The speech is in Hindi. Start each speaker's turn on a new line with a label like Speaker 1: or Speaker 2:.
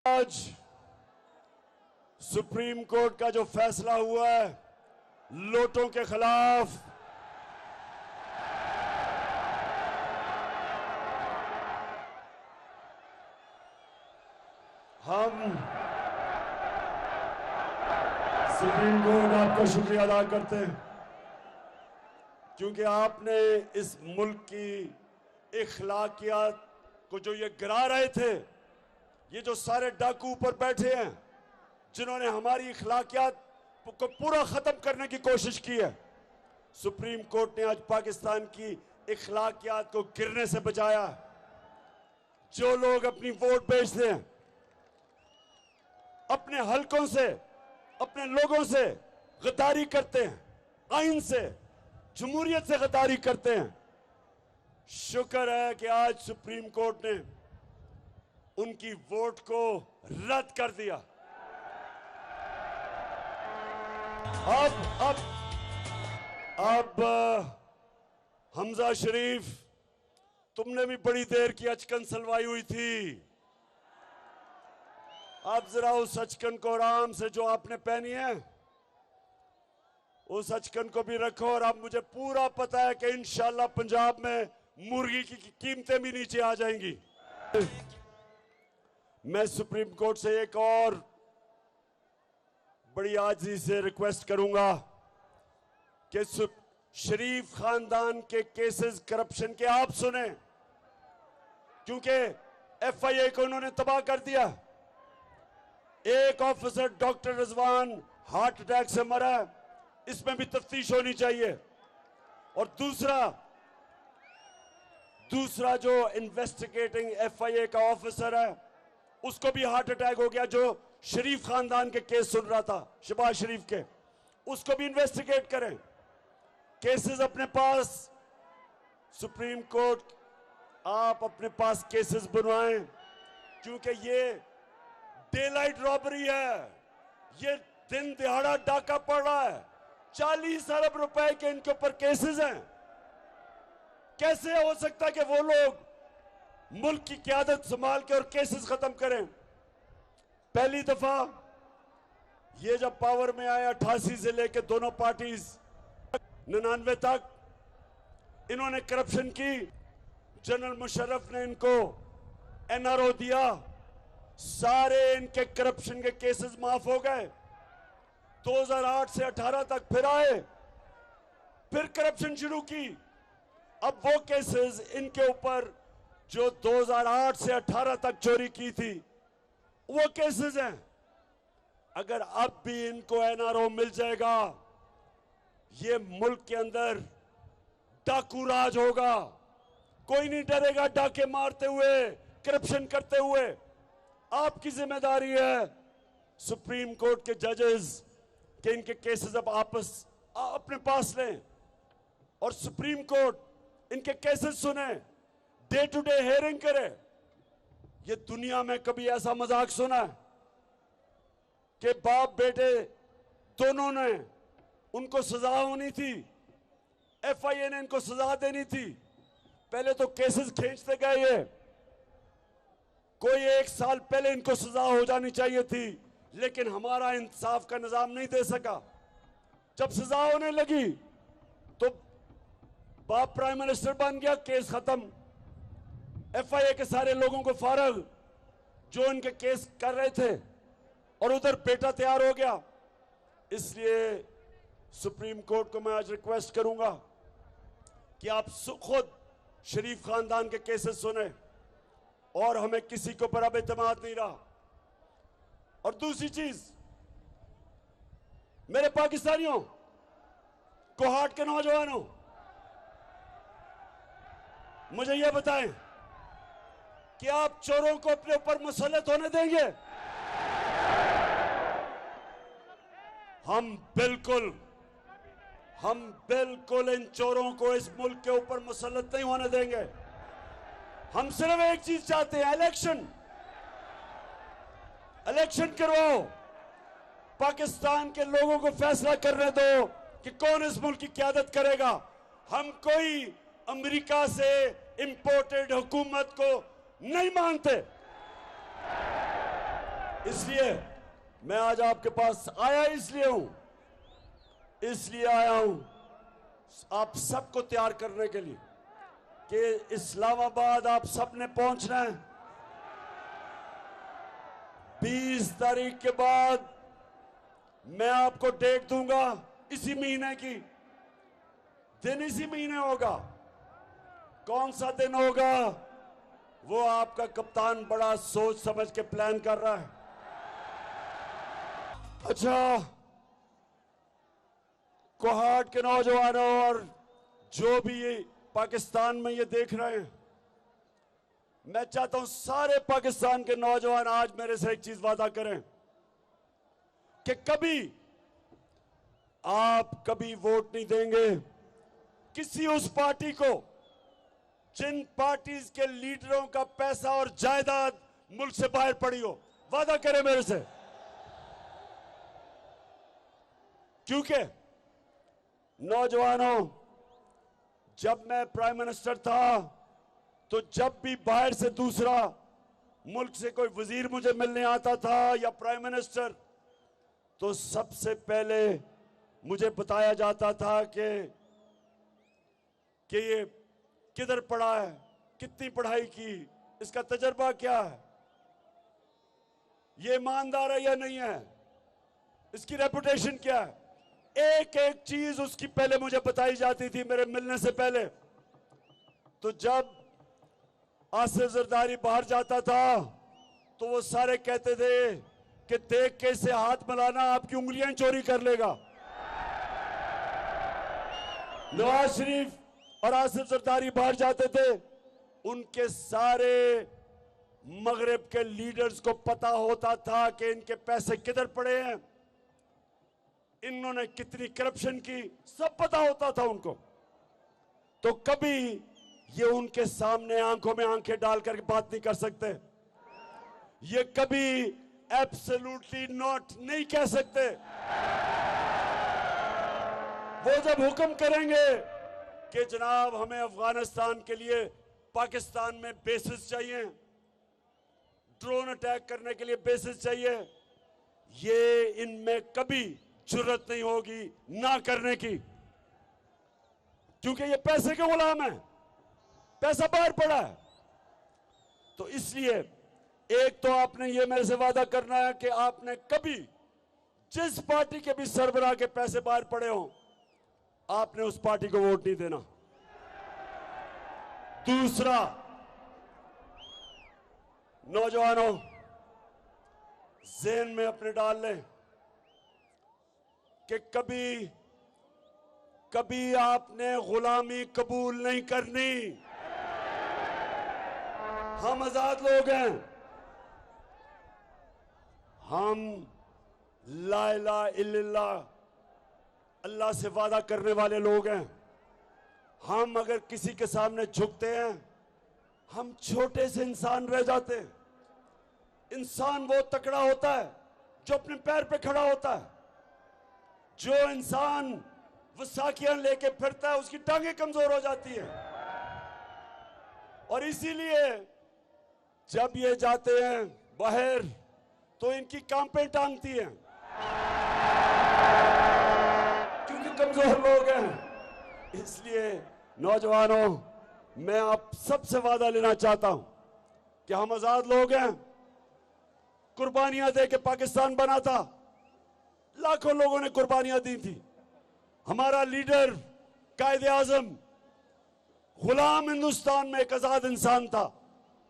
Speaker 1: आज सुप्रीम कोर्ट का जो फैसला हुआ है नोटों के खिलाफ, हम सुप्रीम कोर्ट आपका शुक्रिया अदा करते हैं क्योंकि आपने इस मुल्क की इखलाकियात को जो ये गिरा रहे थे, ये जो सारे डाकू ऊपर बैठे हैं जिन्होंने हमारी इखलाकियात को पूरा खत्म करने की कोशिश की है, सुप्रीम कोर्ट ने आज पाकिस्तान की इखलाकियात को गिरने से बचाया। जो लोग अपनी वोट बेचते हैं, अपने हलकों से, अपने लोगों से गद्दारी करते हैं, आइन से, जमहूरियत से गद्दारी करते हैं, शुक्र है कि आज सुप्रीम कोर्ट ने उनकी वोट को रद्द कर दिया। अब हमजा शरीफ, तुमने भी बड़ी देर की अचकन सलवाई हुई थी। आप जरा उस अचकन को आराम से जो आपने पहनी है उस अचकन को भी रखो। और अब मुझे पूरा पता है कि इंशाल्लाह पंजाब में मुर्गी की कीमतें भी नीचे आ जाएंगी। मैं सुप्रीम कोर्ट से एक और बड़ी आजिज़ी से रिक्वेस्ट करूंगा कि शरीफ खानदान के केसेस करप्शन के आप सुने, क्योंकि एफआईए को उन्होंने तबाह कर दिया। एक officer doctor Rizwan heart attack से मरा, इसमें भी तफ्तीश होनी चाहिए। और दूसरा जो इन्वेस्टिगेटिंग एफआईए का ऑफिसर है उसको भी हार्ट अटैक हो गया, जो शरीफ खानदान के केस सुन रहा था, शहबाज शरीफ के, उसको भी इन्वेस्टिगेट करें। केसेस अपने पास, सुप्रीम कोर्ट आप अपने पास केसेस बनवाएं, क्योंकि ये डे लाइट रॉबरी है, ये दिन दिहाड़ा डाका पड़ रहा है। 40 अरब रुपए के इनके ऊपर केसेस हैं। कैसे हो सकता है कि वो लोग मुल्क की क़यादत संभाल के और केसेस खत्म करें? पहली दफा ये जब पावर में आए 88 से लेकर दोनों पार्टीज 99 तक इन्होंने करप्शन की। जनरल मुशर्रफ ने इनको एनआरओ दिया, सारे इनके करप्शन के केसेस माफ हो गए। 2008 से 18 तक फिर आए, फिर करप्शन शुरू की। अब वो केसेस इनके ऊपर जो 2008 से 18 तक चोरी की थी वो केसेस हैं। अगर अब भी इनको एनआरओ मिल जाएगा, ये मुल्क के अंदर डाकू राज होगा। कोई नहीं डरेगा डाके मारते हुए, करप्शन करते हुए। आपकी जिम्मेदारी है सुप्रीम कोर्ट के जजेस के इनके केसेस अब अपने पास लें और सुप्रीम कोर्ट इनके केसेस सुने, डे टू डे हेयरिंग करे। ये दुनिया में कभी ऐसा मजाक सुना है कि बाप बेटे दोनों ने उनको सजा होनी थी, एफआईए ने इनको सजा देनी थी। पहले तो केसेस खींचते गए, ये कोई 1 साल पहले इनको सजा हो जानी चाहिए थी, लेकिन हमारा इंसाफ का निजाम नहीं दे सका। जब सजा होने लगी तो बाप प्राइम मिनिस्टर बन गया, केस खत्म। एफआईए के सारे लोगों को फारग जो इनके केस कर रहे थे, और उधर बेटा तैयार हो गया। इसलिए सुप्रीम कोर्ट को मैं आज रिक्वेस्ट करूंगा कि आप खुद शरीफ खानदान के केसेस सुने, और हमें किसी के ऊपर अब एतमाद नहीं रहा। और दूसरी चीज, मेरे पाकिस्तानियों, कोहाट के नौजवानों, मुझे यह बताएं कि आप चोरों को अपने ऊपर मुसल्लत होने देंगे? हम बिल्कुल इन चोरों को इस मुल्क के ऊपर मुसल्लत नहीं होने देंगे। हम सिर्फ एक चीज चाहते हैं, इलेक्शन करवाओ, पाकिस्तान के लोगों को फैसला करने दो कि कौन इस मुल्क की क़यादत करेगा। हम कोई अमेरिका से इंपोर्टेड हुकूमत को नहीं मानते। इसलिए मैं आज आपके पास आया इसलिए आया हूं आप सबको तैयार करने के लिए कि इस्लामाबाद आप सबने पहुंचना है। 20 तारीख के बाद मैं आपको डेट दूंगा, इसी महीने की। दिन इसी महीने होगा। कौन सा दिन होगा वो आपका कप्तान बड़ा सोच समझ के प्लान कर रहा है। अच्छा, कोहाट के नौजवानों और जो भी ये पाकिस्तान में ये देख रहे हैं, मैं चाहता हूं सारे पाकिस्तान के नौजवान आज मेरे से एक चीज वादा करें कि आप कभी वोट नहीं देंगे किसी उस पार्टी को जिन पार्टीज के लीडरों का पैसा और जायदाद मुल्क से बाहर पड़ी हो। वादा करें मेरे से, क्योंकि नौजवानों, जब मैं प्राइम मिनिस्टर था तो जब भी बाहर से दूसरा मुल्क से कोई वजीर मुझे मिलने आता था या प्राइम मिनिस्टर, तो सबसे पहले मुझे बताया जाता था कि ये किधर पढ़ा है, कितनी पढ़ाई की, इसका तजर्बा क्या है, ये ईमानदार है या नहीं है, इसकी रेपुटेशन क्या है। एक एक चीज उसकी पहले मुझे बताई जाती थी मेरे मिलने से पहले। तो जब आसिफ जरदारी बाहर जाता था तो वो सारे कहते थे कि देख के इसे हाथ मिलाना आपकी उंगलियां चोरी कर लेगा। नवाज शरीफ और आसिफ जरदारी बाहर जाते थे, उनके सारे मगरिब के लीडर्स को पता होता था कि इनके पैसे किधर पड़े हैं, इन्होंने कितनी करप्शन की, सब पता होता था उनको। तो कभी ये उनके सामने आंखों में आंखें डालकर बात नहीं कर सकते, ये कभी एब्सोल्युटली नॉट नहीं कह सकते। वो जब हुक्म करेंगे कि जनाब हमें अफगानिस्तान के लिए पाकिस्तान में बेसिस चाहिए, ड्रोन अटैक करने के लिए बेसिस चाहिए, ये इनमें कभी जुर्रत नहीं होगी ना करने की, क्योंकि ये पैसे के गुलाम है, पैसा बाहर पड़ा है। तो इसलिए एक तो आपने ये मेरे से वादा करना है कि आपने कभी जिस पार्टी के भी सरबराह के पैसे बाहर पड़े हों, आपने उस पार्टी को वोट नहीं देना। दूसरा, नौजवानों ज़हन में अपने डाल लें कि कभी आपने गुलामी कबूल नहीं करनी। हम आजाद लोग हैं, हम ला इलाहा इल्लल्लाह अल्लाह से वादा करने वाले लोग हैं। हम अगर किसी के सामने झुकते हैं, हम छोटे से इंसान रह जाते हैं। इंसान वो तकड़ा होता है जो अपने पैर पे खड़ा होता है। जो इंसान वसाखियां लेके फिरता है उसकी टांगें कमजोर हो जाती है। और इसीलिए जब ये जाते हैं बाहर तो इनकी कांपें टांगती हैं, क्योंकि कमजोर लोग हैं। इसलिए नौजवानों, मैं आप सबसे वादा लेना चाहता हूं कि हम आजाद लोग हैं, कुर्बानियां दे के पाकिस्तान बना था, लाखों लोगों ने कुर्बानियां दी थी। हमारा लीडर कायदे आजम गुलाम हिंदुस्तान में एक आजाद इंसान था।